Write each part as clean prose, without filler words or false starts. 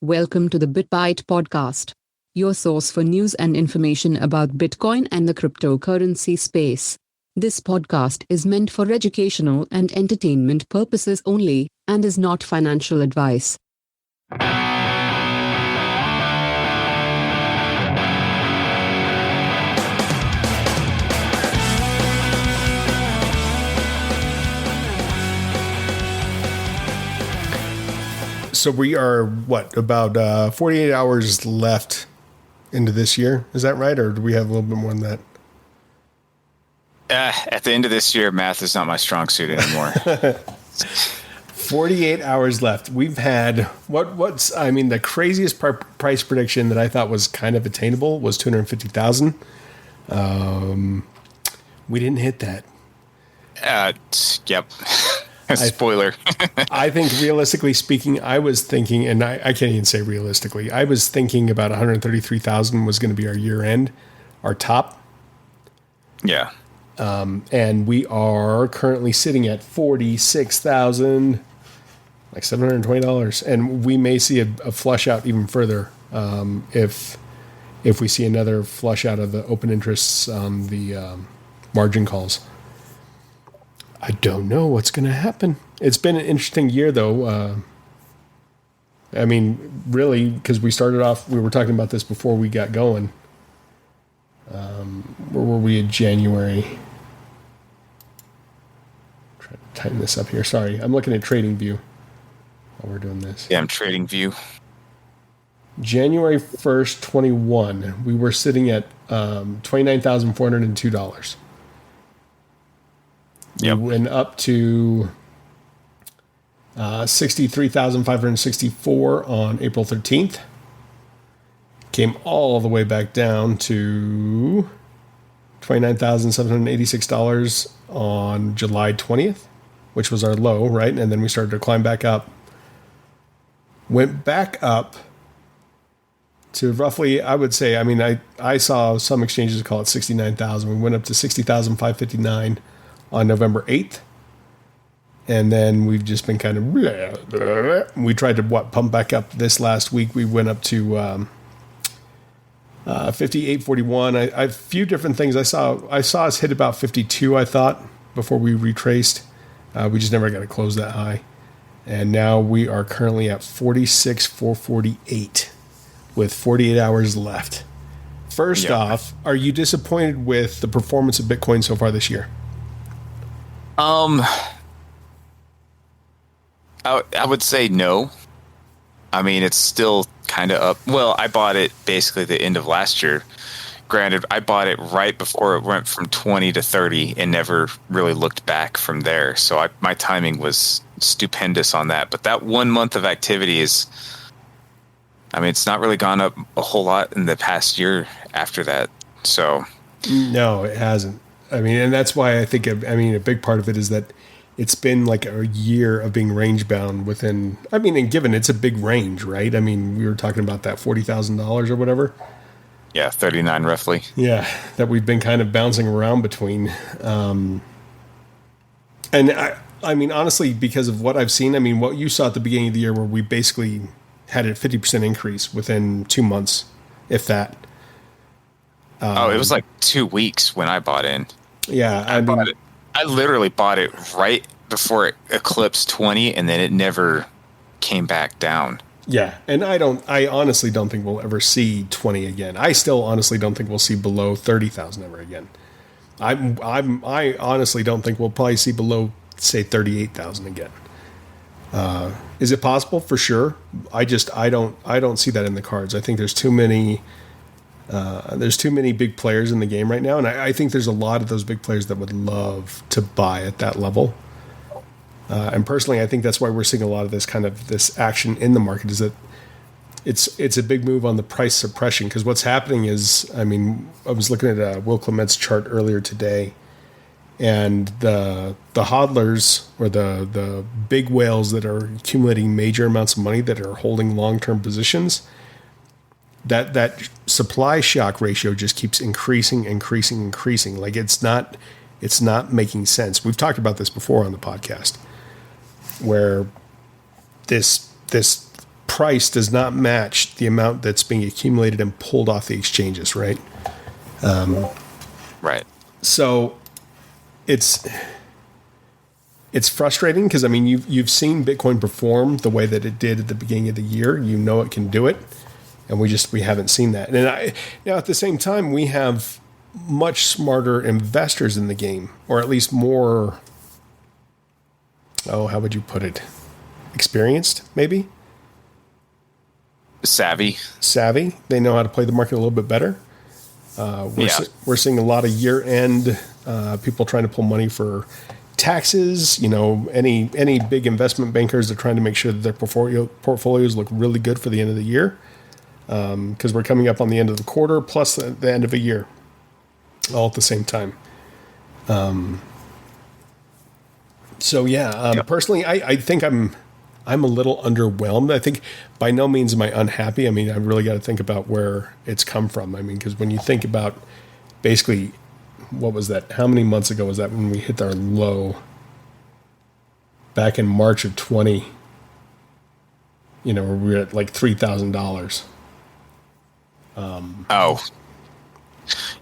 Welcome to the BitBite podcast, your source for news and information about Bitcoin and the cryptocurrency space. This podcast is meant for educational and entertainment purposes only and is not financial advice. So we are, about 48 hours left into this year? Is that right? Or do we have a little bit more than that? At the end of this year, math is not my strong suit anymore. 48 hours left. We've had, the craziest price prediction that I thought was kind of attainable was 250,000. We didn't hit that. Yep. Spoiler. I think realistically speaking, I was thinking, and I can't even say realistically, I was thinking about 133,000 was going to be our year end, our top. Yeah. And we are currently sitting at 46,000, like $720. And we may see a flush out even further if we see another flush out of the open interests on the margin calls. I don't know what's going to happen. It's been an interesting year, though. Really, because we started off, we were talking about this before we got going. Where were we in January? Trying to tighten this up here. Sorry, I'm looking at TradingView while we're doing this. Yeah, I'm TradingView. January 1st, 21, we were sitting at $29,402. Yep. We went up to 63,564 on April 13th. Came all the way back down to $29,786 on July 20th, which was our low, right? And then we started to climb back up. Went back up to roughly, I would say, I saw some exchanges call it 69,000. We went up to 60,559 on November 8th. And then we've just been kind of, we tried to pump back up this last week. We went up to 58.41. A few different things. I saw us hit about 52, I thought, before we retraced. We just never got to close that high. And now we are currently at 46,448 with 48 hours left. First off, are you disappointed with the performance of Bitcoin so far this year? I would say no. It's still kind of up. Well, I bought it basically the end of last year. Granted, I bought it right before it went from 20 to 30 and never really looked back from there. So my timing was stupendous on that. But that 1 month of activity is, it's not really gone up a whole lot in the past year after that. So no, it hasn't. And that's why I think, a big part of it is that it's been like a year of being range bound within, and given it's a big range, right? We were talking about that $40,000 or whatever. Yeah, 39 roughly. Yeah, that we've been kind of bouncing around between. And honestly, because of what I've seen, what you saw at the beginning of the year where we basically had a 50% increase within 2 months, if that. It was like 2 weeks when I bought in. Yeah, I literally bought it right before it eclipsed 20, and then it never came back down. Yeah, and I honestly don't think we'll ever see 20 again. I still honestly don't think we'll see below 30,000 ever again. I honestly don't think we'll probably see below, say, 38,000 again. Is it possible? For sure. I don't see that in the cards. I think there's too many big players in the game right now, and I think there's a lot of those big players that would love to buy at that level. And personally, I think that's why we're seeing a lot of this action in the market, is that it's a big move on the price suppression. Because what's happening is, I was looking at Will Clement's chart earlier today, and the hodlers, or the big whales that are accumulating major amounts of money that are holding long-term positions, that supply shock ratio just keeps increasing. Like it's not making sense. We've talked about this before on the podcast, where this price does not match the amount that's being accumulated and pulled off the exchanges, right? Right. So it's frustrating because, I mean, you've seen Bitcoin perform the way that it did at the beginning of the year. You know it can do it, and we haven't seen that. And now at the same time, we have much smarter investors in the game, or at least more, how would you put it? Experienced, maybe? Savvy. They know how to play the market a little bit better. We're seeing a lot of year-end people trying to pull money for taxes. You know, any big investment bankers are trying to make sure that their portfolios look really good for the end of the year, because we're coming up on the end of the quarter plus the end of a year, all at the same time. Personally, I think I'm a little underwhelmed. I think by no means am I unhappy. I mean, I've really got to think about where it's come from. I mean, because when you think about basically, what was that? How many months ago was that when we hit our low back in March of 20? You know, where we were at like $3,000.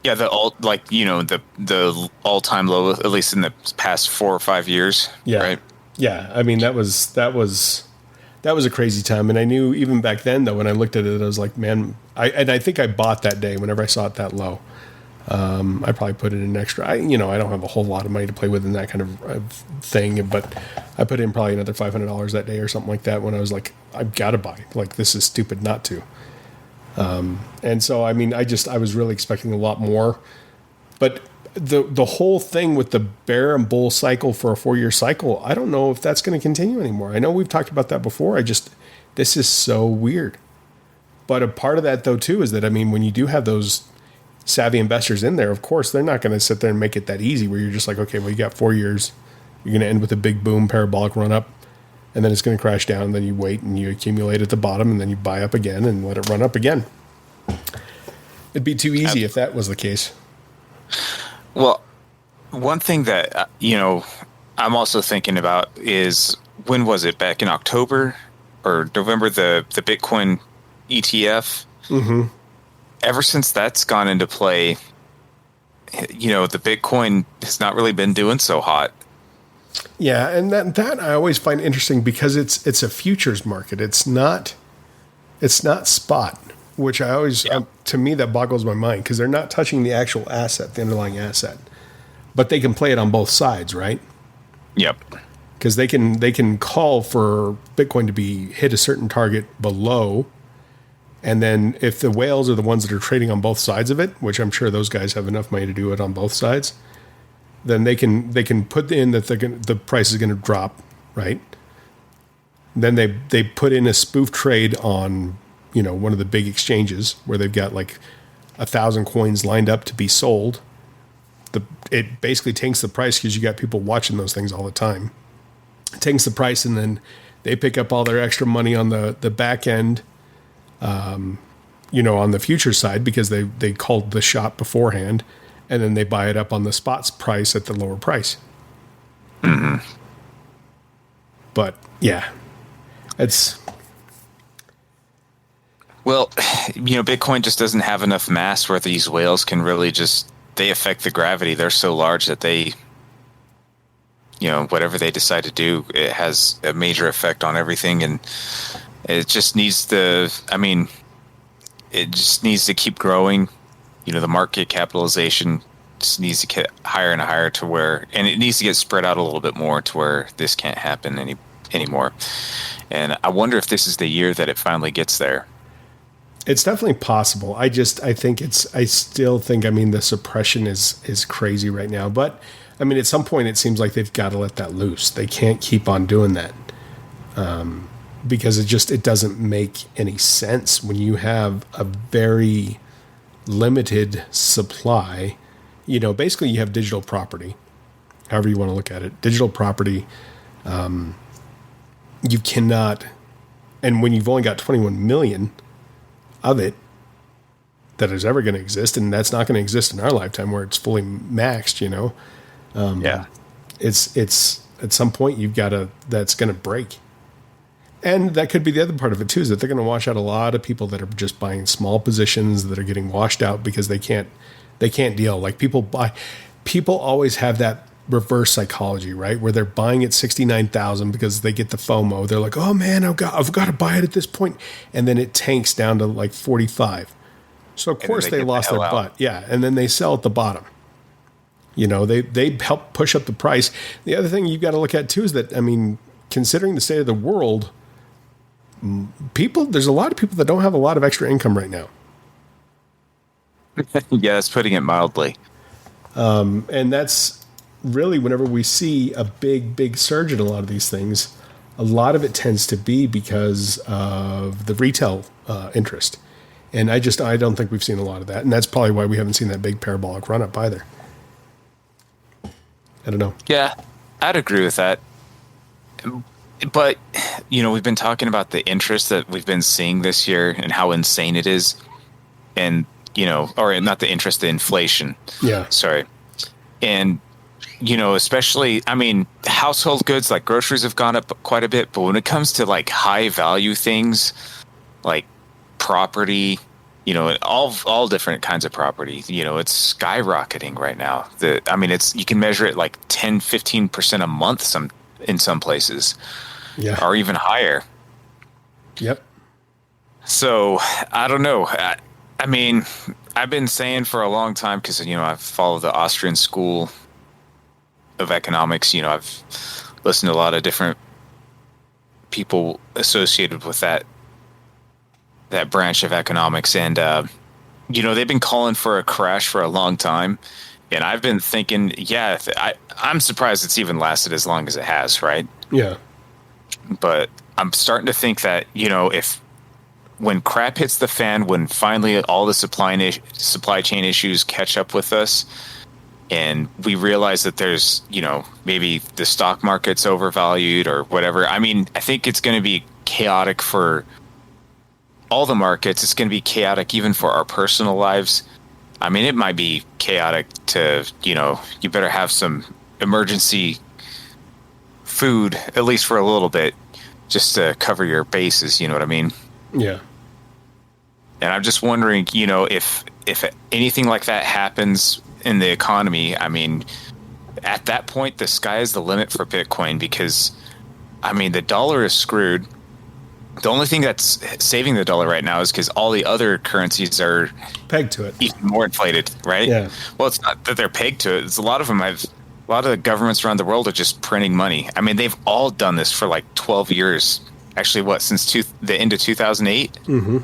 Yeah, the all-time low, at least in the past 4 or 5 years. Yeah. Right? Yeah. I mean, that was a crazy time. And I knew even back then, though, when I looked at it, I was like, man, I think I bought that day whenever I saw it that low. I probably put in an extra, I don't have a whole lot of money to play with in that kind of thing, but I put in probably another $500 that day or something like that when I was like, I've got to buy. Like, this is stupid not to. And so, I mean, I was really expecting a lot more, but the whole thing with the bear and bull cycle for a 4-year cycle, I don't know if that's going to continue anymore. I know we've talked about that before. This is so weird. But a part of that, though, too, is that, I mean, when you do have those savvy investors in there, of course, they're not going to sit there and make it that easy where you're just like, okay, well, you got 4 years. You're going to end with a big boom, parabolic run up, and then it's going to crash down. And then you wait and you accumulate at the bottom, and then you buy up again and let it run up again. It'd be too easy if that was the case. Well, one thing that, I'm also thinking about is, when was it? Back in October or November, the Bitcoin ETF? Mm-hmm. Ever since that's gone into play, the Bitcoin has not really been doing so hot. Yeah, and that I always find interesting because it's a futures market. It's not spot, which I always, to me, that boggles my mind because they're not touching the actual asset, the underlying asset, but they can play it on both sides, right? Yep. Because they can call for Bitcoin to be hit a certain target below, and then if the whales are the ones that are trading on both sides of it, which I'm sure those guys have enough money to do it on both sides, then they can put in that the price is going to drop, right? Then they put in a spoof trade on one of the big exchanges where they've got like 1,000 coins lined up to be sold. It basically tanks the price because you got people watching those things all the time. It tanks the price, and then they pick up all their extra money on the back end, on the future side because they called the shot beforehand, and then they buy it up on the spot price at the lower price. Mm-hmm. But yeah, it's. Well, Bitcoin just doesn't have enough mass where these whales can really they affect the gravity. They're so large that they, whatever they decide to do, it has a major effect on everything. And it just needs it just needs to keep growing. The market capitalization just needs to get higher and higher and it needs to get spread out a little bit more to where this can't happen anymore. And I wonder if this is the year that it finally gets there. It's definitely possible. I still think, the suppression is crazy right now. But, at some point it seems like they've got to let that loose. They can't keep on doing that. Because it doesn't make any sense when you have a very limited supply. Basically you have digital property, however you want to look at it. Digital property, you cannot, and when you've only got 21 million of it that is ever going to exist, and that's not going to exist in our lifetime where it's fully maxed, Yeah. It's at some point that's going to break. And that could be the other part of it too, is that they're going to wash out a lot of people that are just buying small positions that are getting washed out because they can't deal. Like people always have that reverse psychology, right? Where they're buying at 69,000 because they get the FOMO. They're like, oh man, I've got to buy it at this point. And then it tanks down to like 45. So of course they lost their butt. Yeah. And then they sell at the bottom. They help push up the price. The other thing you've got to look at too is that, I mean, considering the state of the world, there's a lot of people that don't have a lot of extra income right now. Yeah, that's putting it mildly. And that's really whenever we see a big surge in a lot of these things, a lot of it tends to be because of the retail interest. And I don't think we've seen a lot of that. And that's probably why we haven't seen that big parabolic run up either. I don't know. Yeah, I'd agree with that. But, we've been talking about the interest that we've been seeing this year and how insane it is. And, or not the interest, the inflation. Yeah. Sorry. And, especially, I mean, household goods like groceries have gone up quite a bit. But when it comes to like high value things like property, all different kinds of property, it's skyrocketing right now. You can measure it like 10, 15% a month in some places. Yeah. Or even higher. Yep. So I don't know. I mean, I've been saying for a long time, because, I've followed the Austrian school of economics. I've listened to a lot of different people associated with that branch of economics. And, they've been calling for a crash for a long time. And I've been thinking, I'm surprised it's even lasted as long as it has, right? Yeah. But I'm starting to think that, when crap hits the fan, when finally all the supply chain issues catch up with us, and we realize that there's, maybe the stock market's overvalued or whatever. I mean, I think it's going to be chaotic for all the markets. It's going to be chaotic even for our personal lives. I mean, it might be chaotic to, you better have some emergency food, at least for a little bit, just to cover your bases. You know what I mean? Yeah. And I'm just wondering, if anything like that happens in the economy, I mean, at that point, the sky is the limit for Bitcoin, because, I mean, the dollar is screwed. The only thing that's saving the dollar right now is because all the other currencies are pegged to it, even more inflated, right? Yeah. Well, it's not that they're pegged to it. It's a lot of the governments around the world are just printing money. I mean, they've all done this for like 12 years. Actually, since the end of 2008? Mm-hmm.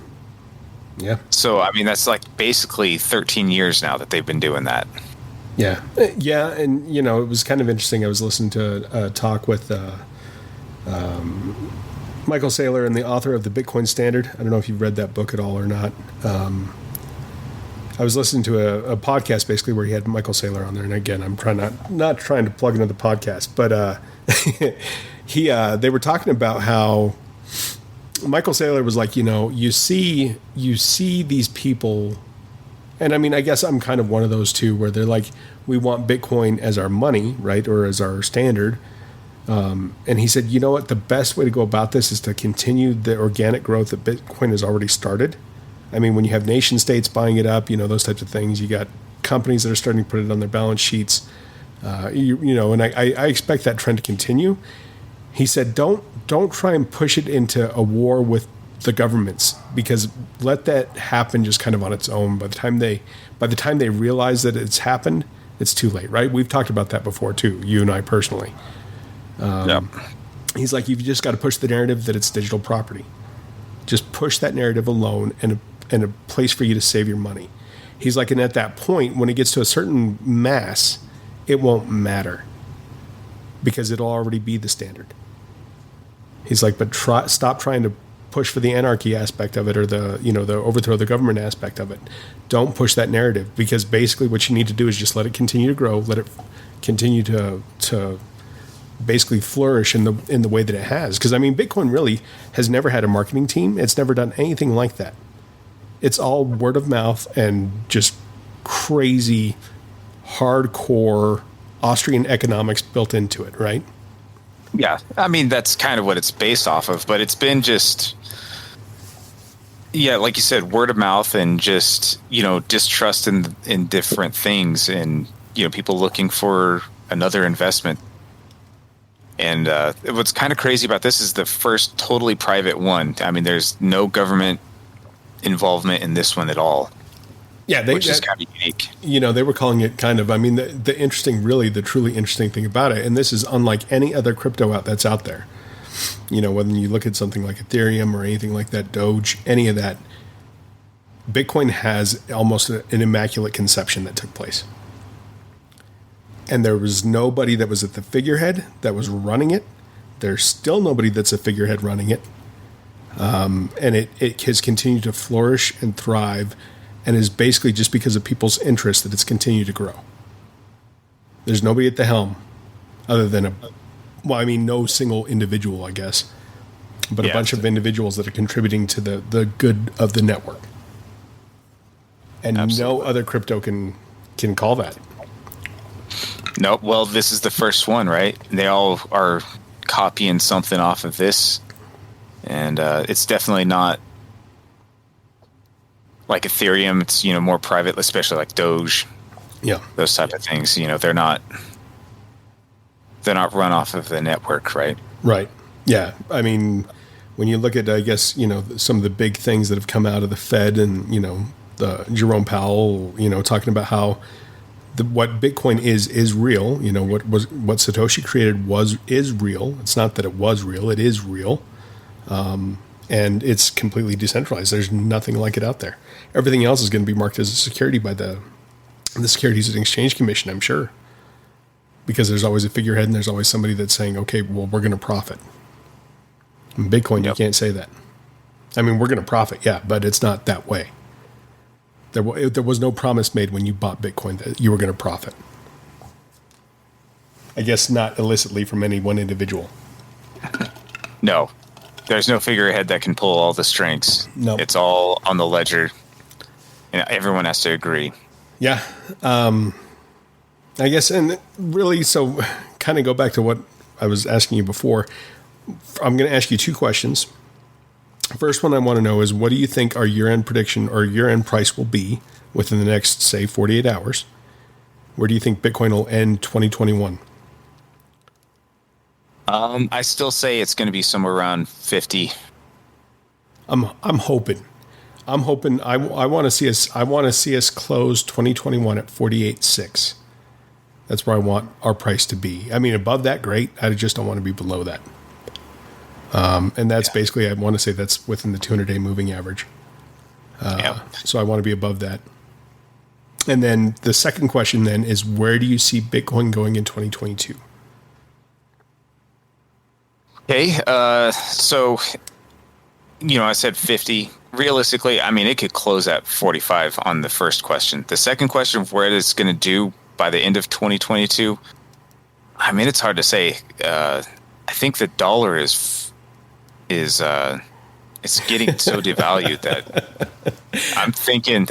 Yeah. So, I mean, that's like basically 13 years now that they've been doing that. Yeah. Yeah. And, it was kind of interesting. I was listening to a talk with Michael Saylor, and the author of the Bitcoin Standard. I don't know if you've read that book at all or not. I was listening to a podcast basically where he had Michael Saylor on there. And again, I'm not trying to plug another podcast, but they were talking about how Michael Saylor was like, you see these people, and I mean, I guess I'm kind of one of those too, where they're like, we want Bitcoin as our money, right, or as our standard. And he said, you know what, the best way to go about this is to continue the organic growth that Bitcoin has already started. I mean, when you have nation states buying it up, those types of things, you got companies that are starting to put it on their balance sheets, and I expect that trend to continue. He said, don't try and push it into a war with the governments, because let that happen just kind of on its own. By the time they realize that it's happened, it's too late, right? We've talked about that before too, you and I personally. Yep. He's like, you've just got to push the narrative that it's digital property. Just push that narrative alone, and a place for you to save your money. He's like, and at that point, when it gets to a certain mass, it won't matter, because it'll already be the standard. He's like, but stop trying to push for the anarchy aspect of it, or the overthrow of the government aspect of it. Don't push that narrative, because basically what you need to do is just let it continue to grow, let it continue to basically flourish in the way that it has. Because I mean, Bitcoin really has never had a marketing team. It's never done anything like that. It's all word of mouth and just crazy, hardcore Austrian economics built into it, right? Yeah, I mean that's kind of what it's based off of, but it's been just like you said, word of mouth and just distrust in different things, and people looking for another investment. And what's kind of crazy about this is the first totally private one. I mean, there's no government involvement in this one at all. Yeah, which is kind of unique. They were calling it kind of, I mean, the truly interesting thing about it, and this is unlike any other crypto that's out there. When you look at something like Ethereum or anything like that, Doge, any of that, Bitcoin has almost an immaculate conception that took place. And there was nobody that was at the figurehead that was running it. There's still nobody that's a figurehead running it. And it has continued to flourish and thrive, and is basically just because of people's interest that it's continued to grow. There's nobody at the helm other than no single individual, I guess, but a bunch of individuals that are contributing to the good of the network. And no other crypto can call that. No, well, this is the first one, right? They all are copying something off of this, and it's definitely not like Ethereum. It's more private, especially like Doge. Yeah, those type of things. They're not run off of the network, right? Right. Yeah. I mean, when you look at, I guess, some of the big things that have come out of the Fed and, the Jerome Powell, talking about how what Bitcoin is real. What Satoshi created is real. It's not that it was real. It is real. And it's completely decentralized. There's nothing like it out there. Everything else is going to be marked as a security by the Securities and Exchange Commission, I'm sure. Because there's always a figurehead and there's always somebody that's saying, okay, well, we're going to profit. In Bitcoin, you can't say that. I mean, we're going to profit, yeah, but it's not that way. There was no promise made when you bought Bitcoin that you were going to profit. I guess not illicitly from any one individual. No. There's no figurehead that can pull all the strings. No. It's all on the ledger, and everyone has to agree. Yeah. I guess, and really, so kind of go back to what I was asking you before. I'm going to ask you two questions. First one I want to know is, what do you think our year-end prediction or year-end price will be within the next, say, 48 hours? Where do you think Bitcoin will end 2021? I still say it's going to be somewhere around 50. I'm hoping. I want to see us. I want to see us close 2021 at 48.6. That's where I want our price to be. I mean, above that, great. I just don't want to be below that. And that's basically, I want to say that's within the 200-day moving average. So I want to be above that. And then the second question then is, where do you see Bitcoin going in 2022? Okay, so, I said 50. Realistically, I mean, it could close at 45 on the first question. The second question of where it's going to do by the end of 2022, I mean, it's hard to say. I think the dollar is it's getting so devalued that I'm thinking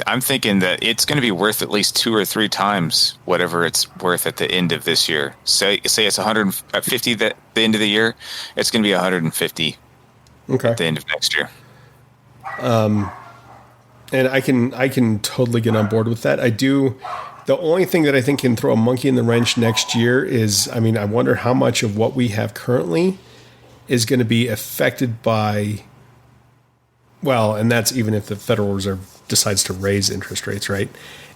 that it's going to be worth at least 2 or 3 times whatever it's worth at the end of this year. Say it's 150 at the end of the year, it's going to be 150 at the end of next year. And I can totally get on board with that. I do. The only thing that I think can throw a monkey in the wrench next year is, I mean, I wonder how much of what we have currently is going to be affected by, well, and that's even if the Federal Reserve decides to raise interest rates, right?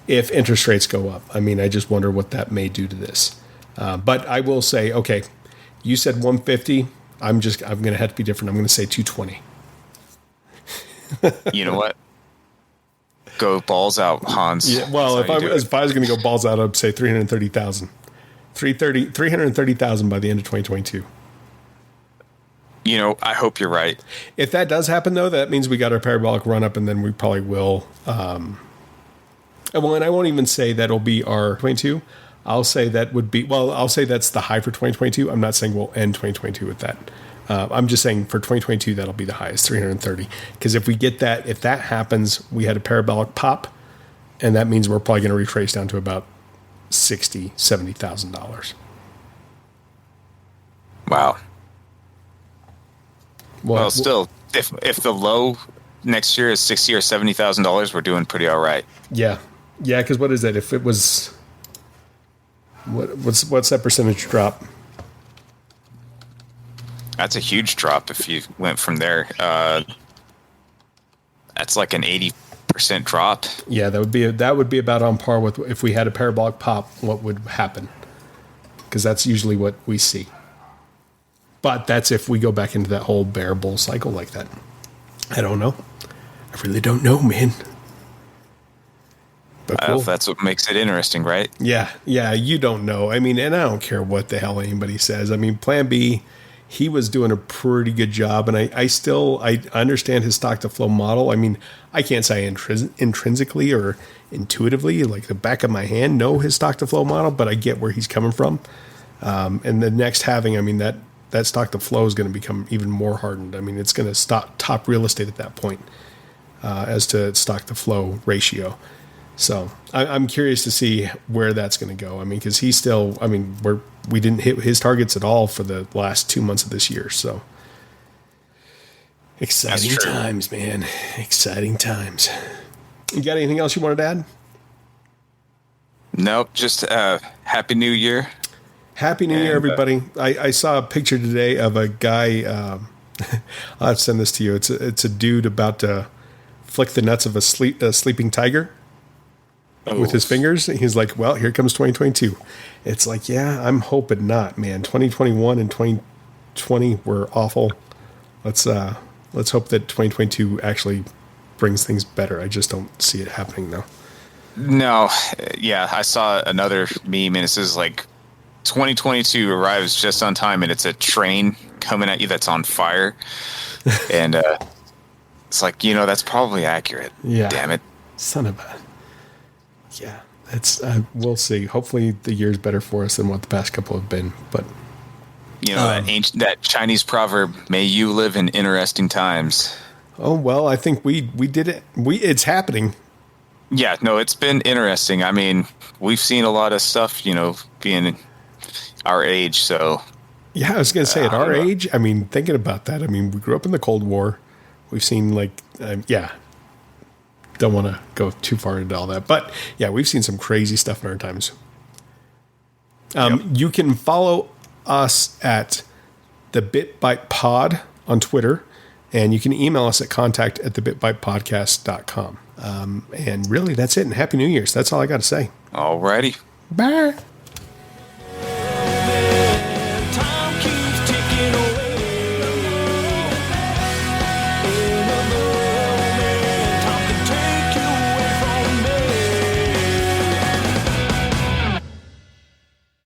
If interest rates go up, I mean, I just wonder what that may do to this. But I will say, okay, you said 150. I'm going to have to be different. I'm going to say 220. You know what? Go balls out, Hans. Yeah, well, if I was going to go balls out, I'd say 330,000. 330,000 by the end of 2022. I hope you're right. If that does happen, though, that means we got our parabolic run up, and then we probably will. And I won't even say that'll be our 22. I'll say that would be, well, I'll say that's the high for 2022. I'm not saying we'll end 2022 with that. I'm just saying for 2022, that'll be the highest, 330. Because if we get that, if that happens, we had a parabolic pop, and that means we're probably going to retrace down to about $60,000, $70,000. Wow. Well, still, if the low next year is $60,000 or $70,000, we're doing pretty all right. Yeah, because what is that? If it was, what's that percentage drop? That's a huge drop if you went from there. That's like an 80% drop. Yeah, that would be about on par with if we had a parabolic pop. What would happen? Because that's usually what we see. But that's if we go back into that whole bear bull cycle like that. I don't know. I really don't know, man. But cool. That's what makes it interesting, right? Yeah, you don't know. I mean, and I don't care what the hell anybody says. I mean, Plan B, he was doing a pretty good job, and I understand his stock to flow model. I mean, I can't say intrinsically or intuitively, like the back of my hand, know his stock to flow model, but I get where he's coming from. And the next halving, I mean, that stock to flow is going to become even more hardened. I mean, it's going to stop top real estate at that point as to stock to flow ratio. So I'm curious to see where that's going to go. I mean, because he's still, I mean, we didn't hit his targets at all for the last 2 months of this year. So exciting times, man. Exciting times. You got anything else you wanted to add? Nope. Just Happy New Year. Happy New Year, everybody. I saw a picture today of a guy. I'll have to send this to you. It's a dude about to flick the nuts of a sleeping tiger with his fingers. He's like, well, here comes 2022. It's like, yeah, I'm hoping not, man. 2021 and 2020 were awful. Let's hope that 2022 actually brings things better. I just don't see it happening though. No. Yeah, I saw another meme, and it says like 2022 arrives just on time, and it's a train coming at you that's on fire. And it's like, that's probably accurate. Yeah. Damn it. Son of a... Yeah, that's we'll see. Hopefully the year's better for us than what the past couple have been. But that Chinese proverb, "May you live in interesting times." Oh well, I think we did it. It's happening. Yeah, no, it's been interesting. I mean, we've seen a lot of stuff, being our age. So yeah, I was gonna say at our age. I mean, thinking about that. I mean, we grew up in the Cold War. We've seen don't want to go too far into all that, but yeah, we've seen some crazy stuff in our times. You can follow us at the BitBite Pod on Twitter, and you can email us at contact@thebitbitepodcast.com. And really, that's it. And Happy New Year's. That's all I got to say. Alrighty. Bye.